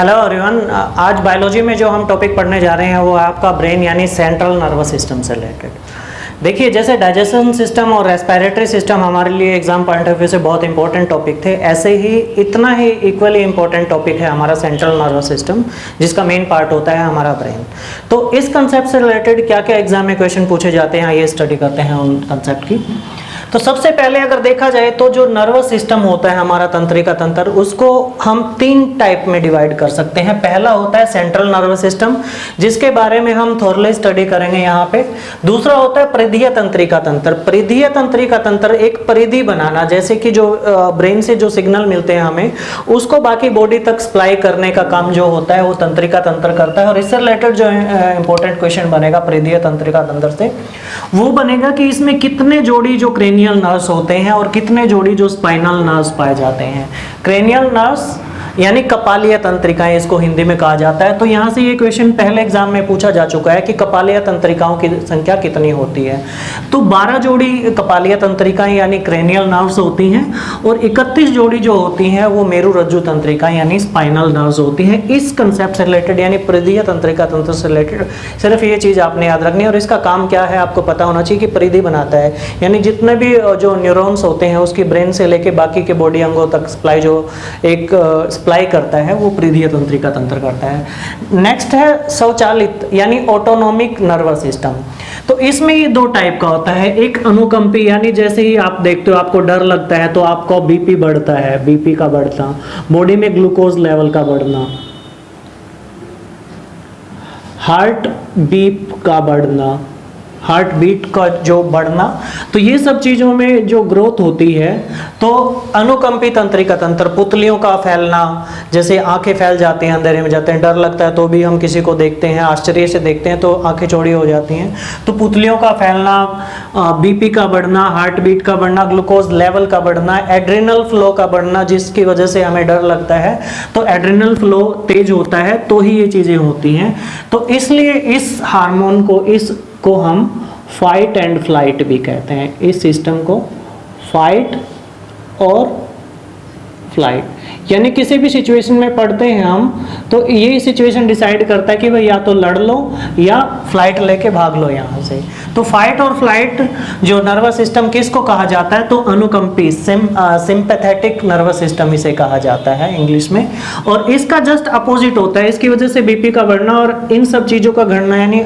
Hello everyone. आज biology में जो हम टॉपिक पढ़ने जा रहे हैं वो आपका ब्रेन यानी सेंट्रल नर्वस सिस्टम से रिलेटेड। देखिए, जैसे डाइजेशन सिस्टम और रेस्पिरेटरी सिस्टम हमारे लिए एग्जाम पॉइंट ऑफ व्यू से बहुत इंपॉर्टेंट टॉपिक थे, ऐसे ही इतना ही इक्वली इंपॉर्टेंट टॉपिक है हमारा सेंट्रल नर्वस सिस्टम, जिसका मेन पार्ट होता है हमारा ब्रेन। तो इस कंसेप्ट से रिलेटेड क्या क्या एग्जाम में क्वेश्चन पूछे जाते हैं, ये स्टडी करते हैं उन कंसेप्ट की। तो सबसे पहले अगर देखा जाए तो जो नर्वस सिस्टम होता है हमारा तंत्रिका तंत्र, उसको हम तीन टाइप में डिवाइड कर सकते हैं। पहला होता है सेंट्रल नर्वस सिस्टम, जिसके बारे में हम थोरली स्टडी करेंगे यहाँ पे। दूसरा होता है परिधीय तंत्रिका तंत्र। परिधीय तंत्रिका तंत्र एक परिधि बनाना, जैसे कि जो ब्रेन से जो सिग्नल मिलते हैं हमें, उसको बाकी बॉडी तक सप्लाई करने का काम जो होता है वो तंत्रिका तंत्र करता है। और इससे रिलेटेड जो इंपॉर्टेंट क्वेश्चन बनेगा परिधीय तंत्रिका तंत्र से, वो बनेगा कि इसमें कितने जोड़ी जो क्रेनियल नर्व्स होते हैं और कितने जोड़ी जो स्पाइनल नर्व्स पाए जाते हैं। क्रेनियल नर्व्स यानी कपालीय तंत्रिकाएं इसको हिंदी में कहा जाता है। तो यहाँ से ये क्वेश्चन पहले एग्जाम में पूछा जा चुका है कि कपालीय तंत्रिकाओं की संख्या कितनी होती है। तो 12 जोड़ी कपालीय तंत्रिकाएं यानी क्रेनियल नर्व्स होती हैं और 31 जोड़ी जो होती हैं वो मेरुरज्जु तंत्रिकाएं यानी स्पाइनल नर्व्स होती हैं। इस कंसेप्ट से रिलेटेड यानी परिधीय तंत्रिका तंत्र से रिलेटेड सिर्फ ये चीज़ आपने याद रखनी है। और इसका काम क्या है आपको पता होना चाहिए कि परिधि बनाता है, यानी जितने भी जो न्यूरॉन्स होते हैं उसकी ब्रेन से लेके बाकी के बॉडी अंगों तक सप्लाई जो एक सप्लाई करता है वो परिधीय तंत्रिका तंत्र करता है। नेक्स्ट है स्वचालित यानी ऑटोनोमिक नर्वस सिस्टम। तो इसमें ये दो टाइप का होता है। एक अनुकंपी, यानी जैसे ही आप देखते हो आपको डर लगता है तो आपको बीपी बढ़ता है, बीपी का बढ़ना, बॉडी में ग्लूकोज लेवल का बढ़ना, हार्ट बीट का बढ़ना, हार्ट बीट का जो बढ़ना, तो ये सब चीज़ों में जो ग्रोथ होती है तो अनुकंपी तंत्रिका तंत्र, पुतलियों का फैलना, जैसे आंखें फैल जाती हैं, अंधेरे में जाते हैं, डर लगता है तो भी हम किसी को देखते हैं, आश्चर्य से देखते हैं तो आंखें चौड़ी हो जाती हैं, तो पुतलियों का फैलना, बीपी का बढ़ना, हार्ट बीट का बढ़ना, ग्लूकोज लेवल का बढ़ना, एड्रिनल फ्लो का बढ़ना, जिसकी वजह से हमें डर लगता है तो एड्रिनल फ्लो तेज होता है तो ही ये चीज़ें होती हैं। तो इसलिए इस हार्मोन को हम फाइट एंड फ्लाइट भी कहते हैं। इस सिस्टम को फाइट और फ्लाइट, यानी किसी भी सिचुएशन में पढ़ते हैं हम तो ये सिचुएशन डिसाइड करता है कि भाई या तो लड़ लो या फ्लाइट लेके भाग लो यहाँ से। तो फाइट और फ्लाइट जो नर्वस सिस्टम किसको कहा जाता है, तो अनुकंपी सिंपैथेटिक नर्वस सिस्टम इसे कहा जाता है इंग्लिश में। और इसका जस्ट अपोजिट होता है, इसकी वजह से बीपी का बढ़ना और इन सब चीज़ों का घटना, यानी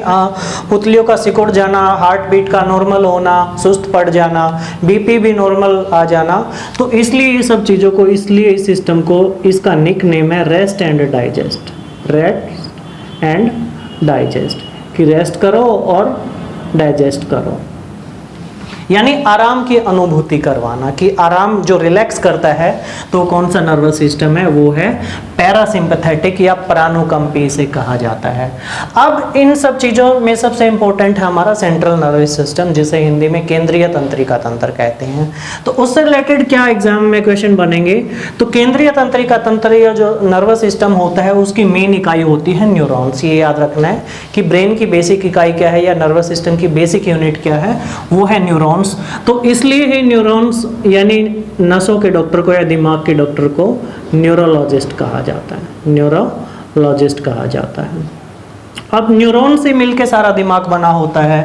पुतलियों का सिकुड़ जाना, हार्ट बीट का नॉर्मल होना, सुस्त पड़ जाना, बीपी भी नॉर्मल आ जाना। तो इसलिए ये सब चीज़ों को, इसलिए इस सिस्टम को, इसका निक नेम है rest and digest. Rest and digest, कि रेस्ट करो और डाइजेस्ट करो, यानी आराम की अनुभूति करवाना, कि आराम जो रिलैक्स करता है तो कौन सा नर्वस सिस्टम है, वो है पैरासिम्पैथेटिक या प्राणुकंपी से कहा जाता है। अब इन सब चीज़ों में सबसे इंपॉर्टेंट है हमारा सेंट्रल नर्वस सिस्टम, जिसे हिंदी में केंद्रीय तंत्रिका तंत्र कहते हैं। तो उससे रिलेटेड क्या एग्जाम में क्वेश्चन बनेंगे, तो केंद्रीय तंत्रिका तंत्र या जो नर्वस सिस्टम होता है उसकी मेन इकाई होती है न्यूरॉन्स। ये याद रखना है कि ब्रेन की बेसिक इकाई क्या है या नर्वस सिस्टम की बेसिक यूनिट क्या है, वो है न्यूरॉन्स। तो इसलिए ही न्यूरॉन्स यानी नसों के डॉक्टर को या दिमाग के डॉक्टर को न्यूरोलॉजिस्ट कहा जाता है, न्यूरोलॉजिस्ट कहा जाता है। अब न्यूरॉन से मिलके सारा दिमाग बना होता है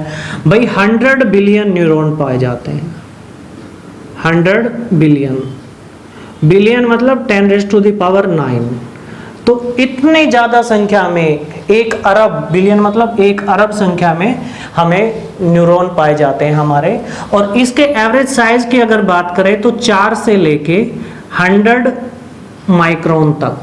भाई। 100 बिलियन न्यूरॉन पाए जाते हैं। 100 बिलियन, बिलियन मतलब 10⁻⁹। तो इतनी ज़्यादा संख्या में 1 अरब, बिलियन मतलब 1 अरब संख्या में हमें न्यूरॉन पाए जाते हैं हमारे। और इसके एवरेज साइज की अगर बात करें तो 4 से लेके 100 माइक्रोन तक,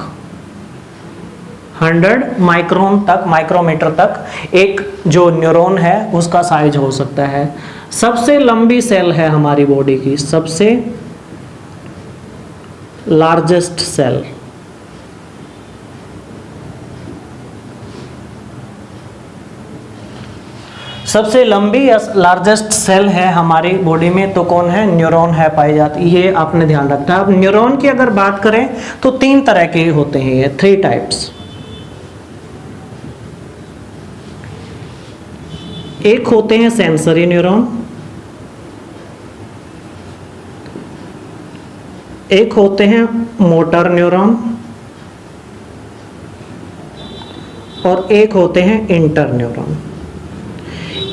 100 माइक्रोन तक, माइक्रोमीटर तक एक जो न्यूरॉन है उसका साइज हो सकता है। सबसे लंबी सेल है हमारी बॉडी की, सबसे लार्जेस्ट सेल, सबसे लंबी या लार्जेस्ट सेल है हमारी बॉडी में, तो कौन है, न्यूरॉन है, पाई जाती। ये आपने ध्यान रखना है। अब न्यूरॉन की अगर बात करें तो 3 तरह के होते हैं, ये 3 टाइप्स। एक होते हैं सेंसरी न्यूरॉन, एक होते हैं मोटर न्यूरॉन, और एक होते हैं इंटर न्यूरॉन।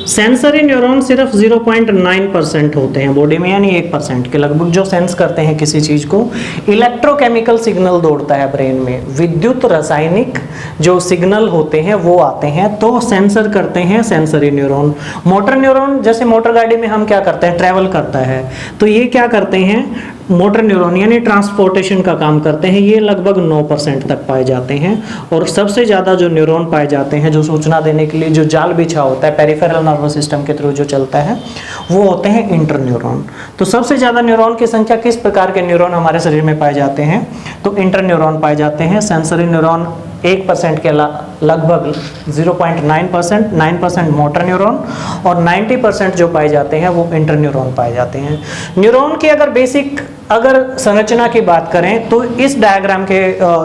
सेंसरी न्यूरॉन सिर्फ 0.9% होते हैं बॉडी में, यानी 1% के लगभग जो सेंस करते हैं किसी चीज को। इलेक्ट्रोकेमिकल सिग्नल दौड़ता है ब्रेन में, विद्युत रासायनिक जो सिग्नल होते हैं वो आते हैं तो सेंसर करते हैं सेंसरी न्यूरॉन। मोटर न्यूरॉन, जैसे मोटर गाड़ी में हम क्या करते हैं, ट्रैवल करता है, तो ये क्या करते हैं, मोटर न्यूरॉन यानी ट्रांसपोर्टेशन का काम करते हैं। ये लगभग 9% तक पाए जाते हैं। और सबसे ज़्यादा जो न्यूरॉन पाए जाते हैं जो सूचना देने के लिए जो जाल बिछा होता है पेरिफेरल नर्वस सिस्टम के थ्रू जो चलता है, वो होते हैं इंटर न्यूरॉन। तो सबसे ज़्यादा न्यूरॉन की संख्या किस प्रकार के न्यूरॉन हमारे शरीर में पाए जाते हैं, तो इंटर न्यूरॉन पाए जाते हैं। सेंसरी न्यूरॉन 1% के लगभग 0.9%, 9% मोटर न्यूरॉन और 90% जो पाए जाते हैं वो इंटर न्यूरॉन पाए जाते हैं। न्यूरॉन की अगर बेसिक संरचना की बात करें तो इस डायग्राम के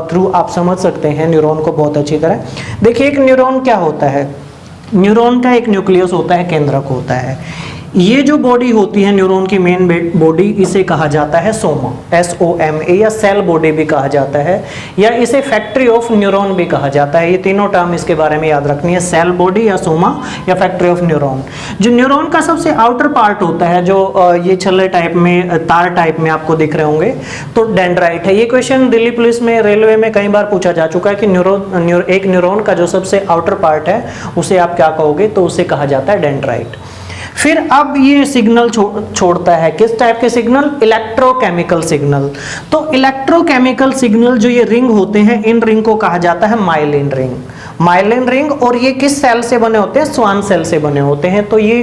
थ्रू आप समझ सकते हैं न्यूरॉन को बहुत अच्छी तरह। देखिए एक न्यूरॉन क्या होता है, न्यूरॉन का एक न्यूक्लियस होता है, केंद्रक होता है। ये जो बॉडी होती है न्यूरॉन की मेन बॉडी, इसे कहा जाता है सोमा, SOMA, या सेल बॉडी भी कहा जाता है, या इसे फैक्ट्री ऑफ न्यूरॉन भी कहा जाता है। ये तीनों टर्म इसके बारे में याद रखनी है, सेल बॉडी या सोमा या फैक्ट्री ऑफ न्यूरॉन। जो न्यूरॉन का सबसे आउटर पार्ट होता है, जो ये छल्ले टाइप में, तार टाइप में आपको दिख रहे होंगे, तो डेंड्राइट है। ये क्वेश्चन दिल्ली पुलिस में, रेलवे में कई बार पूछा जा चुका है कि एक न्यूरॉन का जो सबसे आउटर पार्ट है उसे आप क्या कहोगे, तो उसे कहा जाता है डेंड्राइट। फिर अब ये सिग्नल छोड़ता है, किस टाइप के सिग्नल, इलेक्ट्रोकेमिकल सिग्नल। तो इलेक्ट्रोकेमिकल सिग्नल जो ये रिंग होते हैं, इन रिंग को कहा जाता है माइलिन रिंग। माइलिन रिंग, और ये किस सेल से बने होते हैं, स्वान सेल से बने होते हैं। तो ये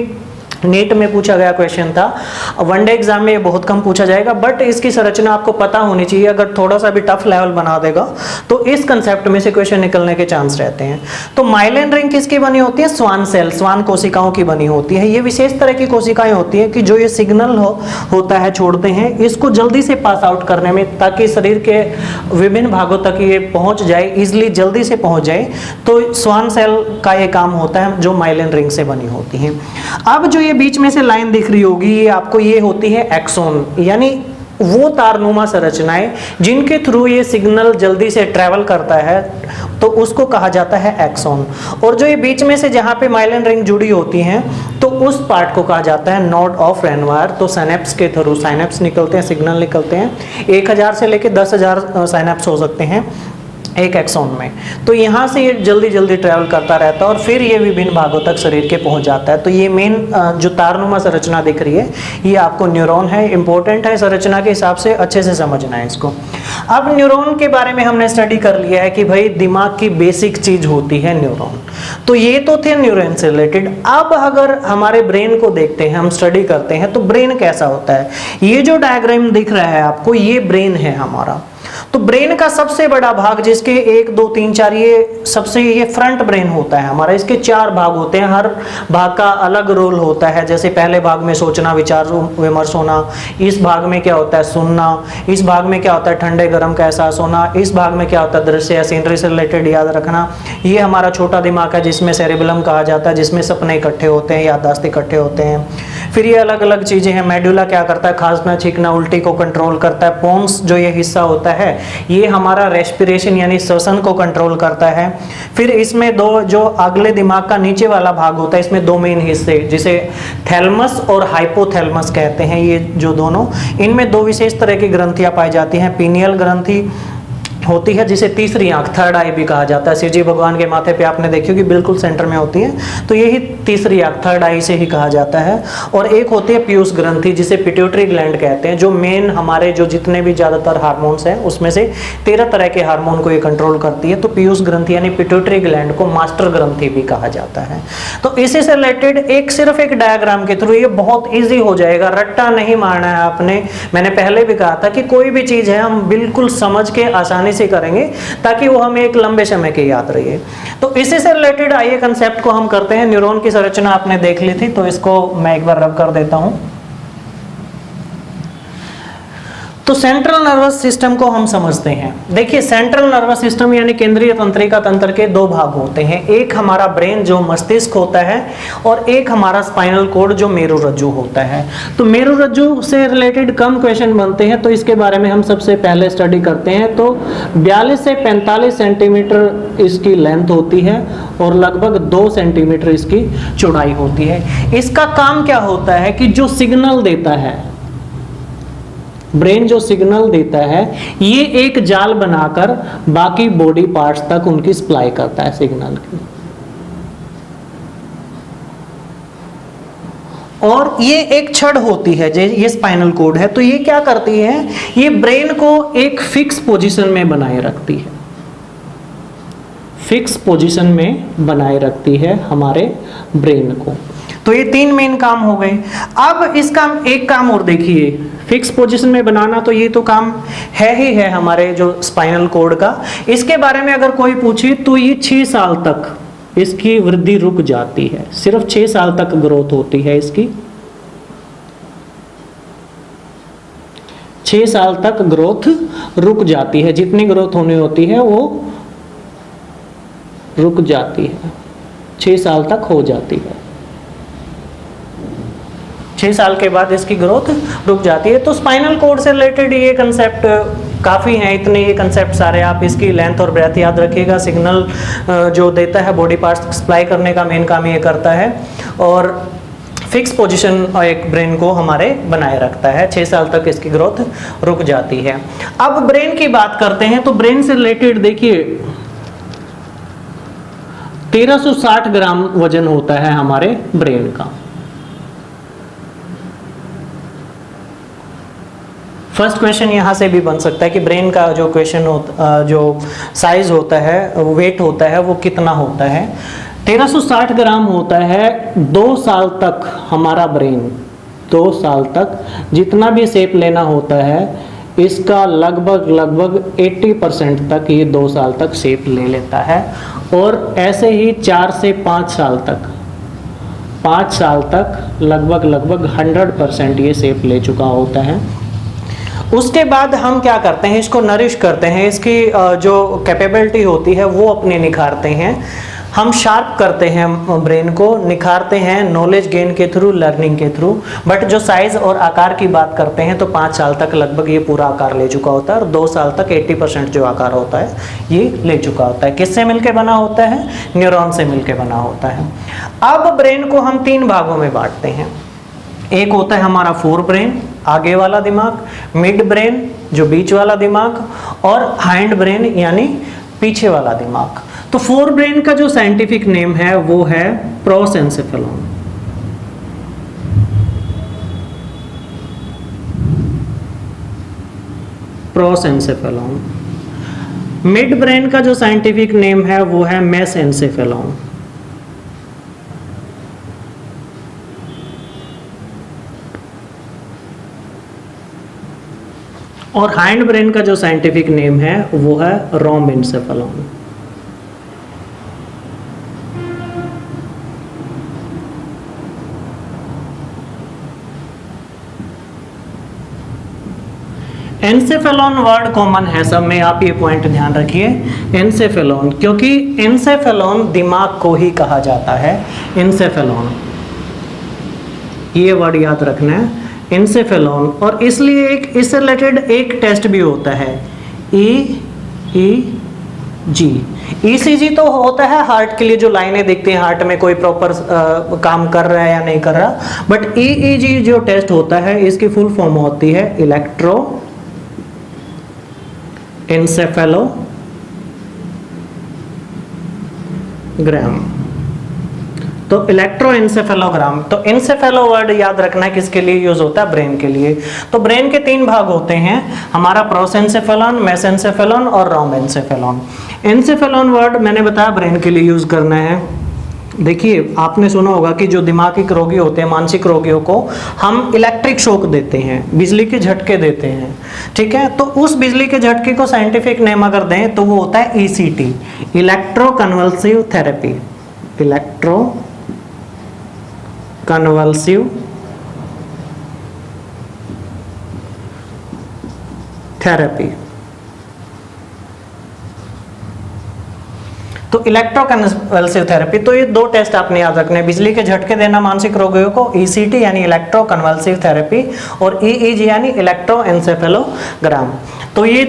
नीट में पूछा गया क्वेश्चन था, वनडे एग्जाम में ये बहुत कम पूछा जाएगा, बट इसकी संरचना आपको पता होनी चाहिए। अगर थोड़ा सा भी टफ लेवल बना देगा तो इस कंसेप्ट में से क्वेश्चन निकलने के चांस रहते हैं। तो माइलिन रिंग किसकी बनी होती है, स्वान सेल, स्वान कोशिकाओं की बनी होती है। ये विशेष तरह की कोशिकाएं होती है कि जो ये सिग्नल होता है छोड़ते हैं, इसको जल्दी से पास आउट करने में, ताकि शरीर के विभिन्न भागों तक ये पहुंच जाए, इजिली जल्दी से पहुंच जाए, तो स्वान सेल का ये काम होता है जो माइलिन रिंग से बनी होती है। अब जो ये बीच में से लाइन दिख रही होगी, ये आपको, ये होती है एक्सोन, यानी वो तारनुमा संरचनाएं जिनके थ्रू ये सिग्नल जल्दी से ट्रेवल करता है, तो उसको कहा जाता है एक्सोन। और जो ये बीच में से जहां पे माइलिन रिंग जुड़ी होती हैं, तो उस पार्ट को कहा जाता है नोड ऑफ रेनवायर। तो साइनेप्स के थ्रू साइनेप्स निकलते हैं, सिग्नल निकलते हैं, 1000 से लेकर 10,000 साइनेप्स हो सकते हैं एक एक्सोन में। तो यहाँ से ये जल्दी जल्दी ट्रैवल करता रहता है और फिर ये विभिन्न भागों तक शरीर के पहुँच जाता है। तो ये मेन जो तारनुमा संरचना दिख रही है, ये आपको न्यूरॉन है, इंपॉर्टेंट है संरचना के हिसाब से, अच्छे से समझना है इसको। अब न्यूरॉन के बारे में हमने स्टडी कर लिया है कि भाई दिमाग की बेसिक चीज होती है न्यूरॉन। तो ये तो थे न्यूरॉन से रिलेटेड। अब अगर हमारे ब्रेन को देखते हैं, हम स्टडी करते हैं, तो ब्रेन कैसा होता है। ये जो डायग्राम दिख रहा है आपको, ये ब्रेन है हमारा। तो ब्रेन का सबसे बड़ा भाग, जिसके 1 2 3 4, ये सबसे, ये फ्रंट ब्रेन होता है हमारा। इसके 4 भाग होते हैं, हर भाग का अलग रोल होता है। जैसे पहले भाग में सोचना, विचार विमर्श होना, इस भाग में क्या होता है, सुनना, इस भाग में क्या होता है, ठंडे गर्म का एहसास होना, इस भाग में क्या होता है, दृश्य या सीनरी से रिलेटेड याद रखना। ये हमारा छोटा दिमाग है जिसमें सेरेबेलम कहा जाता है, जिसमें सपने इकट्ठे होते हैं, याददाश्त इकट्ठे होते हैं। फिर ये अलग अलग चीजें हैं। मेडुला क्या करता है, खांसना छींकना उल्टी को कंट्रोल करता है। पोन्स जो ये हिस्सा होता है, ये हमारा रेस्पिरेशन यानी श्वसन को कंट्रोल करता है। फिर इसमें दो, जो अगले दिमाग का नीचे वाला भाग होता है, इसमें 2 मेन हिस्से, जिसे थैलमस और हाइपोथैलमस कहते हैं। ये जो दोनों, इनमें 2 विशेष तरह की ग्रंथियां पाई जाती हैं। पीनियल ग्रंथि होती है, जिसे तीसरी आंख, थर्ड आई भी कहा जाता है। शिव जी भगवान के माथे पे आपने देखी होगी, बिल्कुल सेंटर में होती है, तो यही तीसरी आंख, थर्ड आई से ही कहा जाता है। और एक होती है पीयूष ग्रंथि, जिसे पिट्यूटरी ग्लैंड कहते हैं, जो मेन हमारे जो जितने भी ज्यादातर हार्मोन्स हैं, उसमें से 13 तरह के हार्मोन को ये कंट्रोल करती है। तो पीयूष ग्रंथि यानी पिट्यूटरी ग्लैंड को मास्टर ग्रंथि भी कहा जाता है। तो इसी से रिलेटेड सिर्फ एक डायग्राम के थ्रू ये बहुत ईजी हो जाएगा, रट्टा नहीं मारना है आपने। मैंने पहले भी कहा था कि कोई भी चीज है हम बिल्कुल समझ के आसानी से करेंगे, ताकि वो हमें एक लंबे समय के याद रहे। तो इसी से रिलेटेड आइए कंसेप्ट को हम करते हैं। न्यूरॉन की संरचना आपने देख ली थी, तो इसको मैं एक बार रब कर देता हूं। तो सेंट्रल नर्वस सिस्टम को हम समझते हैं। देखिए सेंट्रल नर्वस सिस्टम यानी केंद्रीय तंत्रिका तंत्र के दो भाग होते हैं, एक हमारा ब्रेन जो मस्तिष्क होता है और एक हमारा स्पाइनल कॉर्ड जो मेरुरज्जु होता है। तो मेरुरज्जु से रिलेटेड कम क्वेश्चन बनते हैं, तो इसके बारे में हम सबसे पहले स्टडी करते हैं। तो 42 से 45 सेंटीमीटर इसकी लेंथ होती है और लगभग 2 सेंटीमीटर इसकी चौड़ाई होती है। इसका काम क्या होता है कि जो सिग्नल देता है, ब्रेन जो सिग्नल देता है, ये एक जाल बनाकर बाकी बॉडी पार्ट्स तक उनकी सप्लाई करता है सिग्नल की। और ये एक छड़ होती है, ये स्पाइनल कॉर्ड है, तो ये क्या करती है, ये ब्रेन को एक फिक्स पोजीशन में बनाए रखती है, फिक्स पोजीशन में बनाए रखती है हमारे ब्रेन को। तो ये 3 मेन काम हो गए। अब इसका एक काम और देखिए, फिक्स पोजीशन में बनाना, तो ये तो काम है ही है हमारे जो स्पाइनल कॉर्ड का। इसके बारे में अगर कोई पूछे तो ये 6 साल तक इसकी वृद्धि रुक जाती है, सिर्फ 6 साल तक ग्रोथ होती है इसकी। 6 साल तक ग्रोथ रुक जाती है, जितनी ग्रोथ होनी होती है वो रुक जाती है, 6 साल तक हो जाती है। 6 साल के बाद इसकी ग्रोथ रुक जाती है। तो स्पाइनल कॉर्ड से रिलेटेड ये कंसेप्ट काफ़ी हैं, इतने ये कंसेप्ट सारे आप इसकी लेंथ और ब्रेथ याद रखिएगा। सिग्नल जो देता है बॉडी पार्ट्स सप्लाई करने का मेन काम ये करता है, और फिक्स पोजीशन और एक ब्रेन को हमारे बनाए रखता है। 6 साल तक इसकी ग्रोथ रुक जाती है। अब ब्रेन की बात करते हैं, तो ब्रेन से रिलेटेड देखिए 1360 ग्राम वजन होता है हमारे ब्रेन का। फर्स्ट क्वेश्चन यहाँ से भी बन सकता है कि ब्रेन का जो क्वेश्चन होता, जो साइज होता है, वेट होता है, वो कितना होता है। 1360 ग्राम होता है। 2 साल तक हमारा ब्रेन, 2 साल तक जितना भी शेप लेना होता है, इसका लगभग 80% तक ये 2 साल तक शेप ले लेता है। और ऐसे ही 4 से 5 साल तक, 5 साल तक लगभग 100% ये शेप ले चुका होता है। उसके बाद हम क्या करते हैं, इसको नरिश करते हैं, इसकी जो कैपेबिलिटी होती है वो अपनी निखारते हैं। हम शार्प करते हैं ब्रेन को, निखारते हैं नॉलेज गेन के थ्रू, लर्निंग के थ्रू। बट जो साइज और आकार की बात करते हैं तो 5 साल तक लगभग ये पूरा आकार ले चुका होता है, और 2 साल तक 80% जो आकार होता है ये ले चुका होता है। किससे मिलके बना होता है, न्यूरॉन से मिलके बना होता है। अब ब्रेन को हम 3 भागों में बांटते हैं। एक होता है हमारा फोर ब्रेन, आगे वाला दिमाग, मिड ब्रेन जो बीच वाला दिमाग, और हाइंड ब्रेन यानी पीछे वाला दिमाग। तो फोर ब्रेन का जो साइंटिफिक नेम है वो है प्रोसेंसेफेलॉन। प्रोसेंसेफेलॉन। मिड ब्रेन का जो साइंटिफिक नेम है वो है मेसेंसेफेलॉन। और हाइंड ब्रेन का जो साइंटिफिक नेम है वो है रोमेंसेफेलॉन। एनसेफेलॉन वर्ड कॉमन है सब में, आप ये पॉइंट ध्यान रखिए। एनसेफेलॉन, क्योंकि एनसेफेलॉन दिमाग को ही कहा जाता है। एनसेफेलॉन, ये वर्ड याद रखना है, एनसेफेलॉन। और इसलिए एक इससे रिलेटेड एक टेस्ट भी होता है, EEG। ECG तो होता है हार्ट के लिए, जो लाइनें दिखती हैं हार्ट में कोई प्रॉपर काम कर रहा है या नहीं कर रहा। बट EEG जो टेस्ट होता है इसकी फुल फॉर्म होती है इलेक्ट्रो एन्सेफेलोग्राम। तो इलेक्ट्रोएन्सेफेलोग्राम, तो एन्सेफेलो वर्ड याद रखना है किसके लिए यूज होता है, ब्रेन के लिए। तो ब्रेन के 3 भाग होते हैं हमारा, प्रोसेंसेफेलॉन, मेसेंसेफेलॉन और रोमेंसेफेलॉन। एन्सेफेलॉन वर्ड मैंने बताया ब्रेन के लिए यूज करना है। देखिए आपने सुना होगा कि जो दिमागी रोगी होते हैं, मानसिक रोगियों को हम इलेक्ट्रिक शॉक देते हैं, बिजली के झटके देते हैं, ठीक है। तो उस बिजली के झटके को साइंटिफिक नेम अगर दें तो वो होता है ECT, electro convulsive therapy. Electro convulsive therapy. तो इलेक्ट्रोकन्वल्सिव थेरेपी, तो ये दो टेस्ट आपने याद रखने हैं, बिजली के झटके देना मानसिक रोगियों को, ईसीटी यानी इलेक्ट्रोकन्वल्सिव थेरेपी, और ईईजी यानी इलेक्ट्रोएन्सेफेलोग्राम। तो ये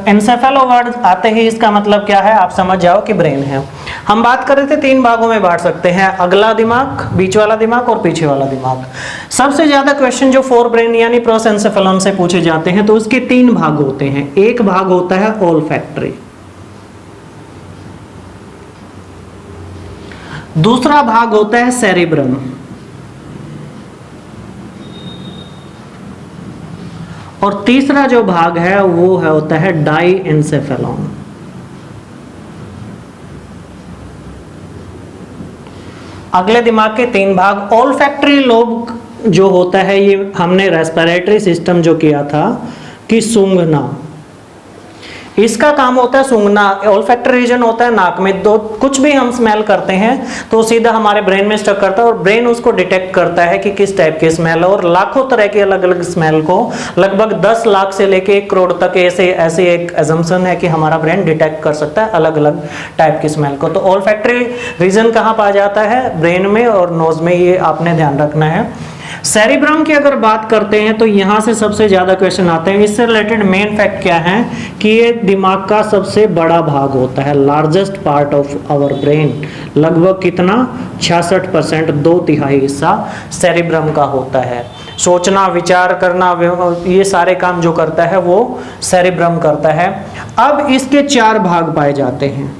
एन्सेफेलो वर्ड आते ही इसका मतलब क्या है आप समझ जाओ कि ब्रेन है। हम बात कर रहे थे 3 भागों में बांट सकते हैं, अगला दिमाग, बीच वाला दिमाग और पीछे वाला दिमाग। सबसे ज्यादा क्वेश्चन जो फोर ब्रेन यानी प्रोसेंसेफेलॉन से पूछे जाते हैं, तो उसके 3 भाग होते हैं। एक भाग होता है ओल्फैक्टरी, दूसरा भाग होता है सेरिब्रम, और तीसरा जो भाग है वो है होता है डाइएन्सेफेलॉन। अगले दिमाग के 3 भाग। ओल्फैक्टरी लोब जो होता है, ये हमने रेस्पिरेटरी सिस्टम जो किया था कि सूंघना, इसका काम होता है सूंघना। ओल्फैक्टरी रीजन होता है नाक में, तो कुछ भी हम स्मेल करते हैं तो सीधा हमारे ब्रेन में स्टक करता है, और ब्रेन उसको डिटेक्ट करता है कि किस टाइप की स्मेल है। और लाखों तरह की अलग अलग स्मेल को, लगभग 10 लाख से लेके 1 करोड़ तक ऐसे एक एजम्पशन है कि हमारा ब्रेन डिटेक्ट कर सकता है अलग अलग टाइप की स्मेल को। तो ओल्फैक्टरी रीजन कहाँ पाया जाता है? ब्रेन में और नोज में, ये आपने ध्यान रखना है। सेरिब्रम की अगर बात करते हैं तो यहां से सबसे ज्यादा क्वेश्चन आते हैं। इससे रिलेटेड मेन फैक्ट क्या है कि ये दिमाग का सबसे बड़ा भाग होता है, largest part of our brain. लगभग कितना? 66%, 2/3 हिस्सा सेरिब्रम का होता है। सोचना, विचार करना, ये सारे काम जो करता है वो सेरिब्रम करता है। अब इसके 4 भाग पाए जाते हैं।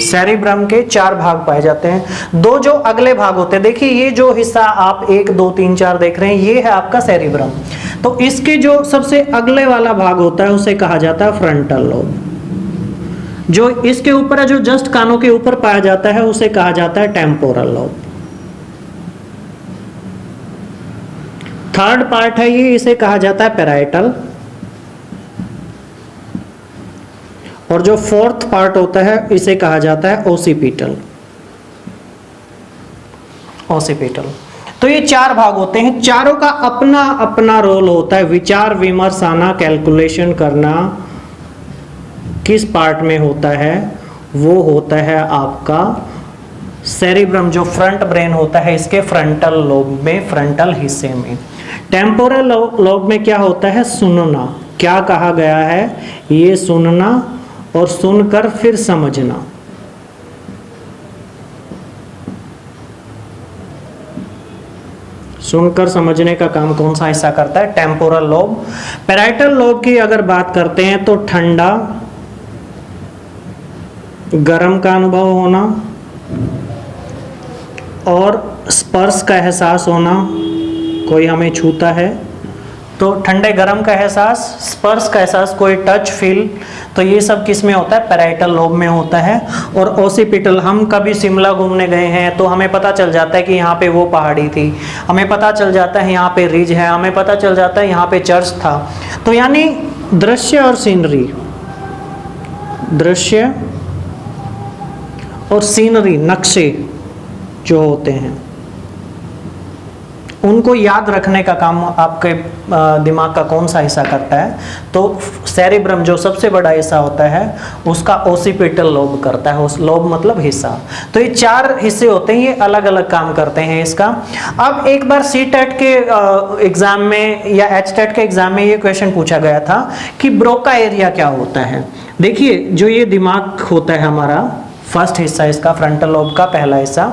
सेरिब्रम के 4 भाग पाए जाते हैं। 2 जो अगले भाग होते हैं, देखिए ये जो हिस्सा आप 1 2 3 4 देख रहे हैं, ये है आपका सेरिब्रम। तो इसके जो सबसे अगले वाला भाग होता है उसे कहा जाता है फ्रंटल लोब। जो इसके ऊपर है, जो जस्ट कानों के ऊपर पाया जाता है, उसे कहा जाता है टेम्पोरल लोब। थर्ड पार्ट है ये, इसे कहा जाता है पैराइटल। और जो फोर्थ पार्ट होता है इसे कहा जाता है ओसिपिटल। ओसिपिटल। तो ये 4 भाग होते हैं, चारों का अपना अपना रोल होता है। विचार विमर्श आना, कैलकुलेशन करना किस पार्ट में होता है? वो होता है आपका सेरिब्रम, जो फ्रंट ब्रेन होता है इसके फ्रंटल लोब में, फ्रंटल हिस्से में। टेम्पोरल लोब में क्या होता है? सुनना। क्या कहा गया है? ये सुनना और सुनकर फिर समझना। सुनकर समझने का काम कौन सा हिस्सा करता है? Temporal lobe. पैराइटल लोब की अगर बात करते हैं तो ठंडा गर्म का अनुभव होना और स्पर्श का एहसास होना, कोई हमें छूता है तो ठंडे गरम का एहसास, स्पर्श का एहसास, कोई टच फील, तो ये सब किस में होता है? पैराइटल लोब में होता है। और ओसिपिटल, हम कभी शिमला घूमने गए हैं तो हमें पता चल जाता है कि यहाँ पे वो पहाड़ी थी, हमें पता चल जाता है यहाँ पे रिज है, हमें पता चल जाता है यहाँ पे चर्च था। तो यानी दृश्य और सीनरी, दृश्य और सीनरी, नक्शे जो होते हैं, उनको याद रखने का काम आपके दिमाग का कौन सा हिस्सा करता है? तो सेरिब्रम जो सबसे बड़ा हिस्सा होता है उसका ओसिपिटल लोब करता है। उस लोब मतलब हिस्सा। तो ये 4 हिस्से होते हैं, ये अलग अलग काम करते हैं इसका। अब एक बार सी-टेट के एग्जाम में या एच-टेट के एग्जाम में ये क्वेश्चन पूछा गया था कि ब्रोका एरिया क्या होता है। देखिए जो ये दिमाग होता है हमारा, फर्स्ट हिस्सा इसका, फ्रंटल लोब का पहला हिस्सा,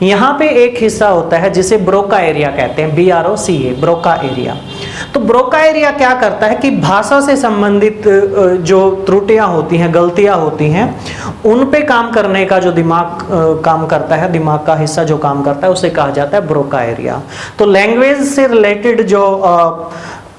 यहाँ पे एक हिस्सा होता है जिसे ब्रोका एरिया कहते हैं, BROCA, ब्रोका एरिया। तो ब्रोका एरिया क्या करता है कि भाषा से संबंधित जो त्रुटियां होती हैं, गलतियां होती हैं, उन पे काम करने का जो दिमाग काम करता है, दिमाग का हिस्सा जो काम करता है, उसे कहा जाता है ब्रोका एरिया। तो लैंग्वेज से रिलेटेड जो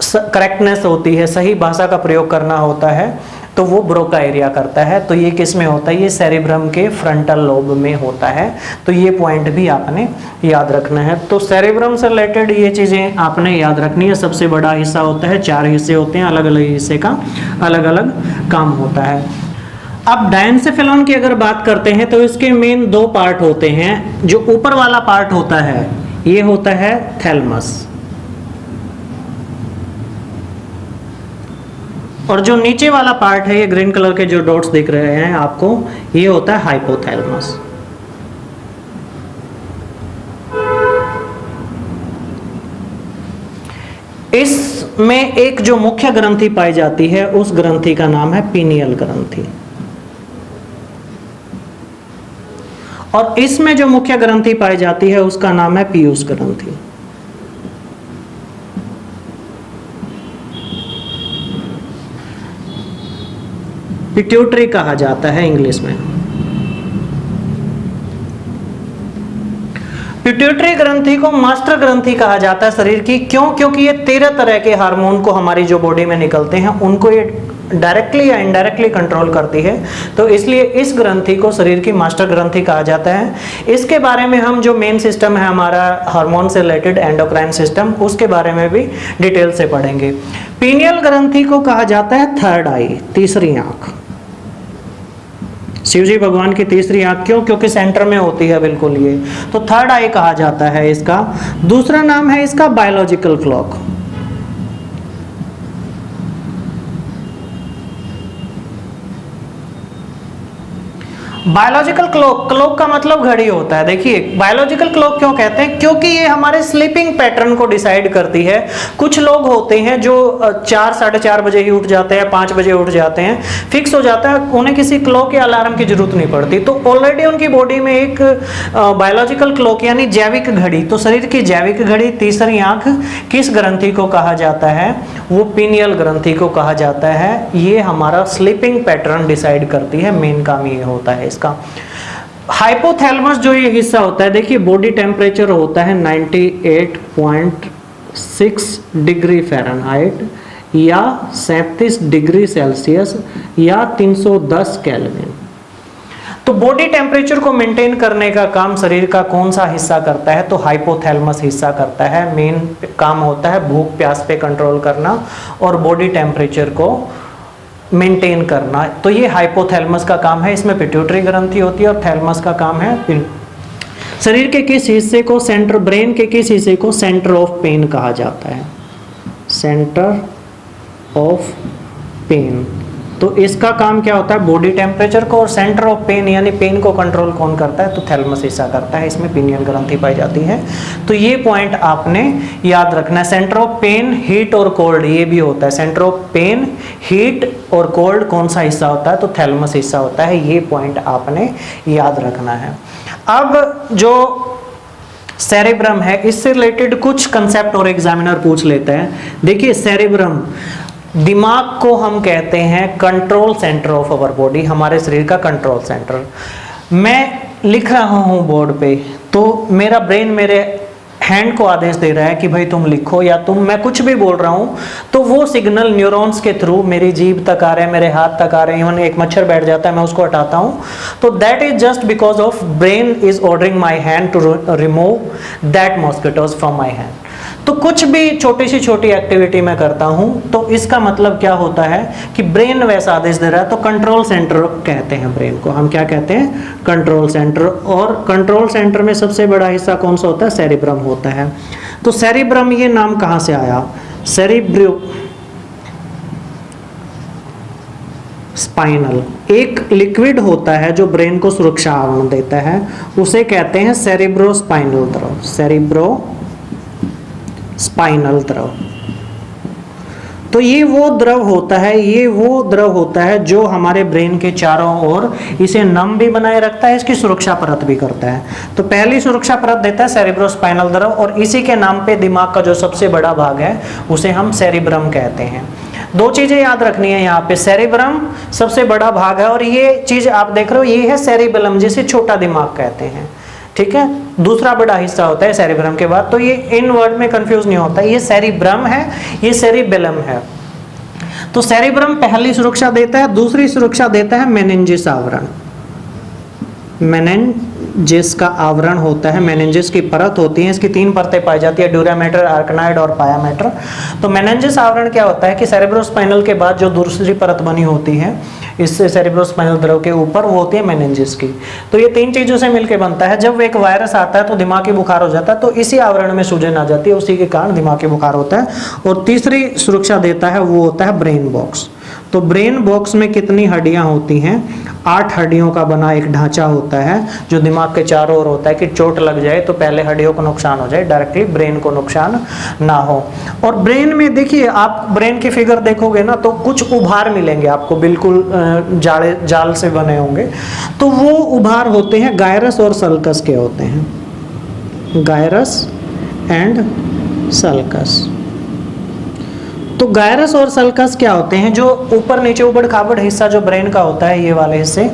करेक्टनेस होती है, सही भाषा का प्रयोग करना होता है, तो वो ब्रोका एरिया करता है। तो ये किस में होता है? ये सेरिब्रम के फ्रंटल लोब में होता है। तो ये पॉइंट भी आपने याद रखना है। तो सेरिब्रम से रिलेटेड ये चीजें आपने याद रखनी है। सबसे बड़ा हिस्सा होता है, 4 हिस्से होते हैं, अलग अलग हिस्से का अलग अलग काम होता है। अब डायेंसेफेलॉन की अगर बात करते हैं तो इसके मेन 2 पार्ट होते हैं। जो ऊपर वाला पार्ट होता है ये होता है थैलमस, और जो नीचे वाला पार्ट है, ये ग्रीन कलर के जो डॉट्स दिख रहे हैं आपको, ये होता है हाइपोथैलेमस। इसमें एक जो मुख्य ग्रंथि पाई जाती है, उस ग्रंथि का नाम है पीनियल ग्रंथि। और इसमें जो मुख्य ग्रंथि पाई जाती है उसका नाम है पीयूष ग्रंथि। पिट्यूटरी कहा जाता है इंग्लिश में। पिट्यूटरी ग्रंथि को मास्टर ग्रंथि कहा जाता है शरीर की। क्यों? क्योंकि ये 13 तरह के हार्मोन को हमारी जो बॉडी में निकलते हैं उनको ये डायरेक्टली या इनडायरेक्टली कंट्रोल करती है, तो इसलिए इस ग्रंथि को शरीर की मास्टर ग्रंथि कहा जाता है। इसके बारे में हम जो मेन सिस्टम है हमारा हार्मोन से रिलेटेड एंडोक्राइन सिस्टम, उसके बारे में भी डिटेल से पढ़ेंगे। पीनियल ग्रंथि को कहा जाता है थर्ड आई, तीसरी आंख। शिव जी भगवान की तीसरी आंख। क्यों? क्योंकि सेंटर में होती है बिल्कुल ये, तो थर्ड आई कहा जाता है इसका। दूसरा नाम है इसका biological clock. Biological clock, clock का मतलब घड़ी होता है। देखिए बायोलॉजिकल क्लॉक क्यों कहते हैं? क्योंकि ये हमारे स्लीपिंग पैटर्न को डिसाइड करती है। कुछ लोग होते हैं जो 4 साढ़े 4 बजे ही उठ जाते हैं, 5 बजे उठ जाते हैं, फिक्स हो जाता है, उन्हें किसी क्लॉक या अलार्म की जरूरत नहीं पड़ती। तो ऑलरेडी उनकी बॉडी में एक बायोलॉजिकल क्लॉक यानी जैविक घड़ी, तो शरीर की जैविक घड़ी तीसरी आंख किस ग्रंथि को कहा जाता है? वो पीनियल ग्रंथि को कहा जाता है। ये हमारा स्लीपिंग पैटर्न डिसाइड करती है, मेन काम ये होता है इसका। हाइपोथैलेमस जो ये हिस्सा होता है, देखिए बॉडी टेम्परेचर होता है 98.6 डिग्री फ़ारेनहाइट या 37 डिग्री सेल्सियस या 310 केल्विन। तो बॉडी टेम्परेचर को मेंटेन करने का काम शरीर का कौन सा हिस्सा करता है? तो हाइपोथैलेमस हिस्सा करता है। मेन काम होता है भूख प्यास पे कंट्रोल करना और बॉडी टेम्परेचर को मेंटेन करना, तो ये हाइपोथैलेमस का काम है। इसमें पिट्यूटरी ग्रंथि होती है और थैलेमस का काम है। शरीर के किस हिस्से को, सेंटर ब्रेन के किस हिस्से को सेंटर ऑफ पेन कहा जाता है? Centre of pain. तो इसका काम क्या होता है? बॉडी टेम्परेचर को, और सेंटर ऑफ पेन यानी पेन को कंट्रोल कौन करता है? तो थैलेमस हिस्सा करता है। इसमें पीनियल ग्रंथि पाई जाती है। तो ये पॉइंट आपने याद रखना है। सेंटर ऑफ पेन, हीट और कोल्ड, ये भी होता है। सेंटर ऑफ पेन, हीट और कोल्ड कौन सा हिस्सा होता है? तो थैलेमस हिस्सा होता है। ये पॉइंट आपने याद रखना है। अब जो सेरेब्रम है, इससे रिलेटेड कुछ कंसेप्ट और एग्जामिनर पूछ लेते हैं। देखिए सेरेब्रम, दिमाग को हम कहते हैं control centre of our body, हमारे शरीर का कंट्रोल सेंटर। मैं लिख रहा हूं बोर्ड पे, तो मेरा ब्रेन मेरे हैंड को आदेश दे रहा है कि भाई तुम लिखो, या मैं कुछ भी बोल रहा हूं तो वो सिग्नल न्यूरॉन्स के थ्रू मेरी जीभ तक आ रहे हैं, मेरे हाथ तक आ रहे हैं। इवन एक मच्छर बैठ जाता है, मैं उसको हटाता हूं, तो that is just because of brain is ordering my hand to remove that mosquitoes from my hand. तो कुछ भी छोटी सी छोटी एक्टिविटी मैं करता हूं तो इसका मतलब क्या होता है कि ब्रेन वैसा आदेश दे रहा है। तो कंट्रोल सेंटर कहते हैं ब्रेन को, हम क्या कहते हैं? Control centre. और कंट्रोल सेंटर में सबसे बड़ा हिस्सा कौन सा होता है? सेरिब्रम होता है। तो सेरिब्रम ये नाम कहां से आया? सेरिब्रो स्पाइनल, एक लिक्विड होता है जो ब्रेन को सुरक्षा आवरण देता है, उसे कहते हैं सेरिब्रो स्पाइनल द्रव। सेरिब्रो स्पाइनल द्रव। तो ये वो द्रव होता है, जो हमारे ब्रेन के चारों ओर इसे नम भी बनाए रखता है, इसकी सुरक्षा परत भी करता है। तो पहली सुरक्षा परत देता है सेरिब्रोस्पाइनल द्रव, और इसी के नाम पे दिमाग का जो सबसे बड़ा भाग है उसे हम सेरिब्रम कहते हैं। दो चीजें याद रखनी है यहाँ पे, सेरिब्रम सबसे बड़ा भाग है, और ये चीज आप देख रहे हो ये है सेरिबेलम, जिसे छोटा दिमाग कहते हैं। ठीक है, दूसरा बड़ा हिस्सा होता है सेरिब्रम के बाद। तो ये इन वर्ड में कंफ्यूज नहीं होता, ये सेरिब्रम है, ये सेरिबेलम है। तो सेरिब्रम पहली सुरक्षा देता है। दूसरी सुरक्षा देता है मेनिंजिस आवरण। मेनिंजिस का आवरण होता है, मेनिंजिस की परत होती है, इसकी 3 परतें पाई जाती है, ड्यूरामेटर, आर्कनाइड और पायामेटर। तो मेनिंजिस आवरण क्या होता है कि सेरिब्रोस्पाइनल के बाद जो दूसरी परत बनी होती है इससे सेरिब्रोस्पाइनल द्रव के ऊपर, वो होती है मेनिंजिस की। तो ये 3 चीजों से मिलकर बनता है। जब एक वायरस आता है तो दिमागी बुखार हो जाता है, तो इसी आवरण में सूजन आ जाती है, उसी के कारण दिमागी बुखार होता है। और तीसरी सुरक्षा देता है वो होता है ब्रेन बॉक्स। तो ब्रेन बॉक्स में कितनी हड्डियां होती हैं? 8 हड्डियों का बना एक ढांचा होता है जो दिमाग के चारों ओर होता है कि चोट लग जाए तो पहले हड्डियों को नुकसान हो जाए, डायरेक्टली ब्रेन को नुकसान ना हो। और ब्रेन में देखिए, आप ब्रेन की फिगर देखोगे ना तो कुछ उभार मिलेंगे आपको, बिल्कुल जाल से बने होंगे। तो वो उभार होते हैं गायरस और सल्कस के होते हैं, गायरस एंड सल्कस। तो गायरस और सल्कस क्या होते हैं? जो ऊपर नीचे उबड़ खाबड़ हिस्सा जो ब्रेन का होता है, ये वाले हिस्से,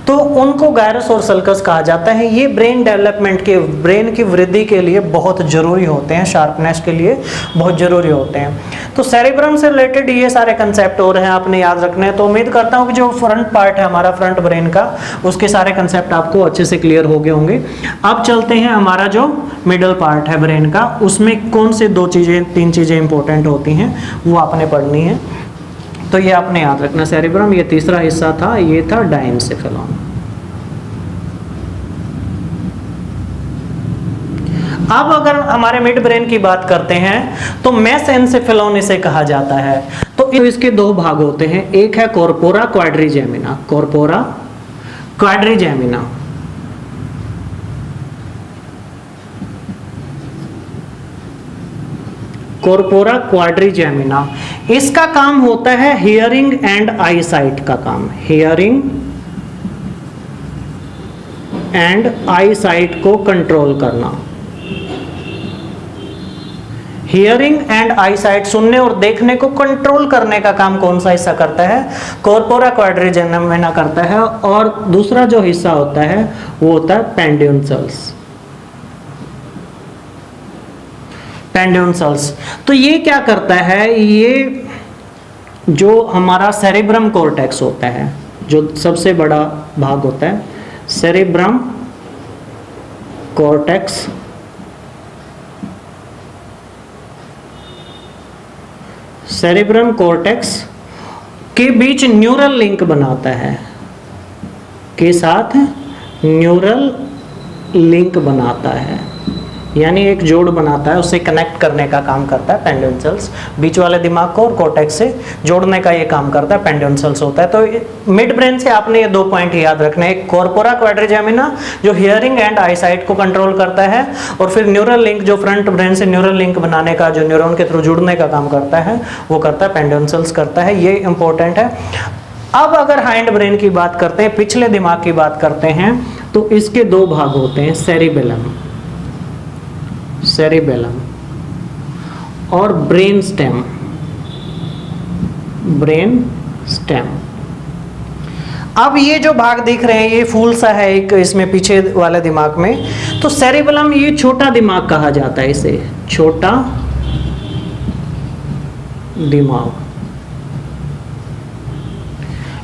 तो उनको गायरस और सल्कस कहा जाता है। ये ब्रेन डेवलपमेंट के, ब्रेन की वृद्धि के लिए बहुत जरूरी होते हैं, शार्पनेस के लिए बहुत जरूरी होते हैं। तो सेरेब्रम से रिलेटेड ये सारे कंसेप्ट हो रहे हैं, आपने याद रखने हैं। तो उम्मीद करता हूँ कि जो फ्रंट पार्ट है हमारा, फ्रंट ब्रेन का, उसके सारे कंसेप्ट आपको अच्छे से क्लियर हो गए होंगे। अब चलते हैं हमारा जो मिडल पार्ट है ब्रेन का, उसमें कौन से 2 चीजें 3 चीजें इंपॉर्टेंट होती हैं वो आपने पढ़नी है। तो ये आपने याद रखना, सेरेब्रम ये तीसरा हिस्सा था, ये था डायनसेफेलॉन। अब अगर हमारे मिड ब्रेन की बात करते हैं तो मेसेंसेफेलॉन इसे कहा जाता है। तो इसके 2 भाग होते हैं, एक है corpora quadrigemina, corpora quadrigemina. Corpora quadrigemina, इसका काम होता है हियरिंग एंड आई साइट का काम, हियरिंग एंड आई साइट को कंट्रोल करना। हियरिंग एंड आई साइट, सुनने और देखने को कंट्रोल करने का काम कौन सा हिस्सा करता है? कॉर्पोरा क्वाड्रिजेमिना करता है। और दूसरा जो हिस्सा होता है वो होता है पेंड्यून्सल्स, पेंड्यून्सल्स। तो ये क्या करता है? ये जो हमारा सेरेब्रम कॉर्टेक्स होता है, जो सबसे बड़ा भाग होता है, सेरेब्रम कॉर्टेक्स, सेरेब्रम कॉर्टेक्स के बीच न्यूरल लिंक बनाता है, के साथ न्यूरल लिंक बनाता है, यानी एक जोड़ बनाता है, उससे कनेक्ट करने का काम करता है पेंड्यून्सल्स। बीच वाले दिमाग को और कॉर्टेक्स से जोड़ने का ये काम करता है पेंड्यून्सल्स होता है। तो मिड ब्रेन से आपने ये 2 पॉइंट याद रखने, एक कॉर्पोरा क्वाड्रिजेमिना जो हियरिंग एंड आई साइट को कंट्रोल करता है, और फिर न्यूरल लिंक जो फ्रंट ब्रेन से न्यूरल लिंक बनाने का, जो न्यूरॉन के थ्रू जुड़ने का काम करता है, वो करता है पेंड्यून्सल्स करता है। ये इंपॉर्टेंट है। अब अगर हाइंड ब्रेन की बात करते हैं, पिछले दिमाग की बात करते हैं, तो इसके 2 भाग होते हैं, सेरिबेलम, सेरिबेलम और ब्रेन स्टेम, ब्रेन स्टेम। अब ये जो भाग दिख रहे हैं, ये फूल सा है एक इसमें पीछे वाले दिमाग में। तो सेरिबेलम ये छोटा दिमाग कहा जाता है, इसे छोटा दिमाग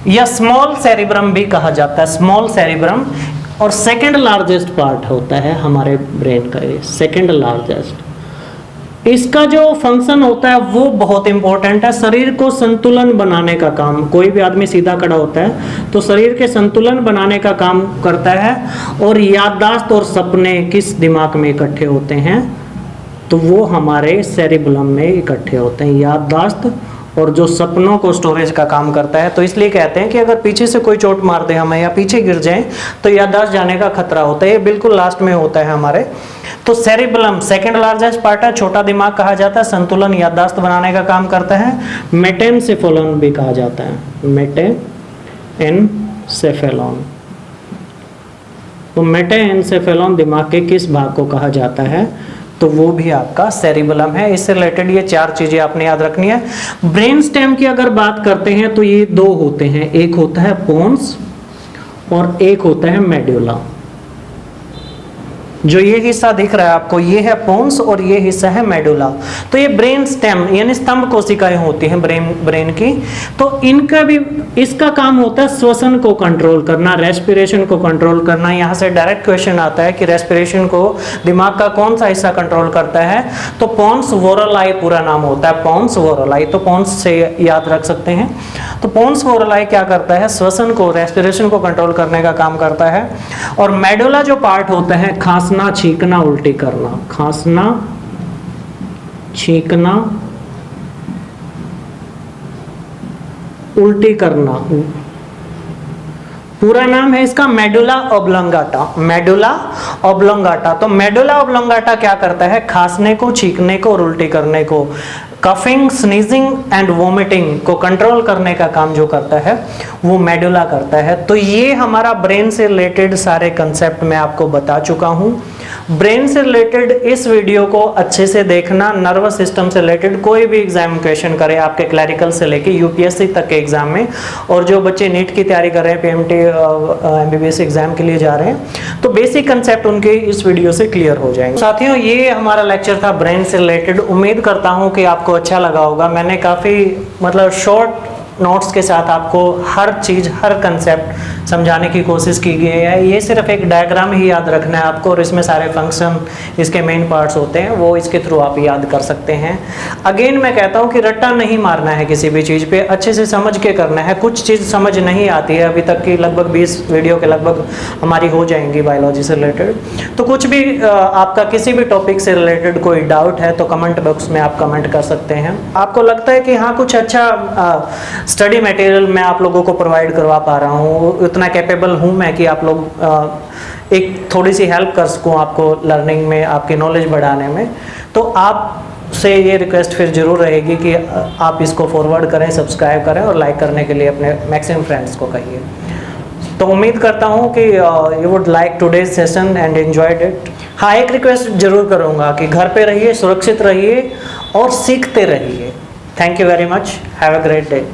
या स्मॉल सेरिब्रम भी कहा जाता है, स्मॉल सेरिब्रम। और सेकंड लार्जेस्ट पार्ट होता है हमारे ब्रेन का, ये सेकंड लार्जेस्ट। इसका जो फंक्शन होता है वो बहुत इंपॉर्टेंट है, शरीर को संतुलन बनाने का काम। कोई भी आदमी सीधा खड़ा होता है तो शरीर के संतुलन बनाने का काम करता है। और याददाश्त और सपने किस दिमाग में इकट्ठे होते हैं? तो वो हमारे सेरिबेलम में इकट्ठे होते हैं, याददाश्त और जो सपनों को स्टोरेज का काम करता है। तो इसलिए कहते हैं कि अगर पीछे से कोई चोट मार दे हमें या पीछे गिर जाए तो याददाश्त जाने का खतरा होता है, ये बिल्कुल लास्ट में होता है हमारे। तो सेरिबेलम सेकंड लार्जेस्ट पार्ट है, छोटा दिमाग कहा जाता है, संतुलन याददाश्त बनाने का काम करता है। मेटेनसेफेलॉन भी कहा जाता है, मेटेनसेफेलॉन। तो मेटेनसेफेलॉन दिमाग के किस भाग को कहा जाता है? तो वो भी आपका सेरिबेलम है। इससे रिलेटेड ये 4 चीजें आपने याद रखनी है। ब्रेन स्टेम की अगर बात करते हैं तो ये 2 होते हैं, एक होता है पोन्स और एक होता है मेडुला। जो ये हिस्सा दिख रहा है आपको, ये है पोन्स और ये हिस्सा है मेडुला। तो ये ब्रेन स्टेम यानी स्तंभ कोशिकाएं होती हैं ब्रेन की। तो इनका भी, इसका काम होता है श्वसन को कंट्रोल करना, रेस्पिरेशन को कंट्रोल करना। यहाँ से डायरेक्ट क्वेश्चन आता है कि रेस्पिरेशन को दिमाग का कौन सा हिस्सा कंट्रोल करता है? तो पोन्स वोरलाई पूरा नाम होता है, पोन्स वोरलाई। तो पोन्स से याद रख सकते हैं। तो पोन्स वोरलाई क्या करता है? श्वसन को, रेस्पिरेशन को कंट्रोल करने का काम करता है। और मेडुला जो पार्ट होता है, खांसना, छींकना, उल्टी करना, खांसना, छींकना, उल्टी करना। पूरा नाम है इसका मेडुला ऑब्लोंगाटा। Medulla oblongata. तो मेडुला ऑब्लोंगाटा क्या करता है? खांसने को, छींकने को और उल्टी करने को, कफिंग, स्नीजिंग एंड वोमिटिंग को कंट्रोल करने का काम जो करता है वो मेडुला करता है। तो ये हमारा ब्रेन से रिलेटेड सारे कंसेप्ट मैं आपको बता चुका हूँ। ब्रेन से रिलेटेड इस वीडियो को अच्छे से देखना। नर्वस सिस्टम से रिलेटेड कोई भी एग्जाम क्वेश्चन करे आपके क्लैरिकल से लेके यूपीएससी तक के एग्जाम में, और जो बच्चे नीट की तैयारी कर रहे हैं, पीएमटी एमबीबीएस एग्जाम के लिए जा रहे हैं, तो बेसिक कंसेप्ट उनके इस वीडियो से क्लियर हो जाएंगे। साथियों, ये हमारा लेक्चर था ब्रेन से रिलेटेड। उम्मीद करता हूँ कि आपको अच्छा लगा होगा। मैंने काफ़ी शॉर्ट नोट्स के साथ आपको हर चीज़, हर कंसेप्ट समझाने की कोशिश की गई है। ये सिर्फ एक डायग्राम ही याद रखना है आपको, और इसमें सारे फंक्शन, इसके मेन पार्ट्स होते हैं, वो इसके थ्रू आप याद कर सकते हैं। अगेन मैं कहता हूँ कि रट्टा नहीं मारना है किसी भी चीज़ पे, अच्छे से समझ के करना है। कुछ चीज़ समझ नहीं आती है, अभी तक की लगभग 20 वीडियो के लगभग हमारी हो जाएंगी बायोलॉजी से रिलेटेड। तो कुछ भी आपका किसी भी टॉपिक से रिलेटेड कोई डाउट है तो कमेंट बॉक्स में आप कमेंट कर सकते हैं। आपको लगता है कि हाँ, कुछ अच्छा स्टडी मटेरियल मैं आप लोगों को प्रोवाइड करवा पा रहा हूँ, उतना कैपेबल हूँ मैं कि आप लोग एक थोड़ी सी हेल्प कर सकूँ आपको लर्निंग में, आपकी नॉलेज बढ़ाने में, तो आप से ये रिक्वेस्ट फिर जरूर रहेगी कि आप इसको फॉरवर्ड करें, सब्सक्राइब करें और लाइक करने के लिए अपने मैक्सिमम फ्रेंड्स को कहिए। तो उम्मीद करता हूँ कि you would like today's session and enjoyed it. हाँ, एक रिक्वेस्ट जरूर करूँगा कि घर पे रहिए, सुरक्षित रहिए और सीखते रहिए। Thank you very much. Have a great day.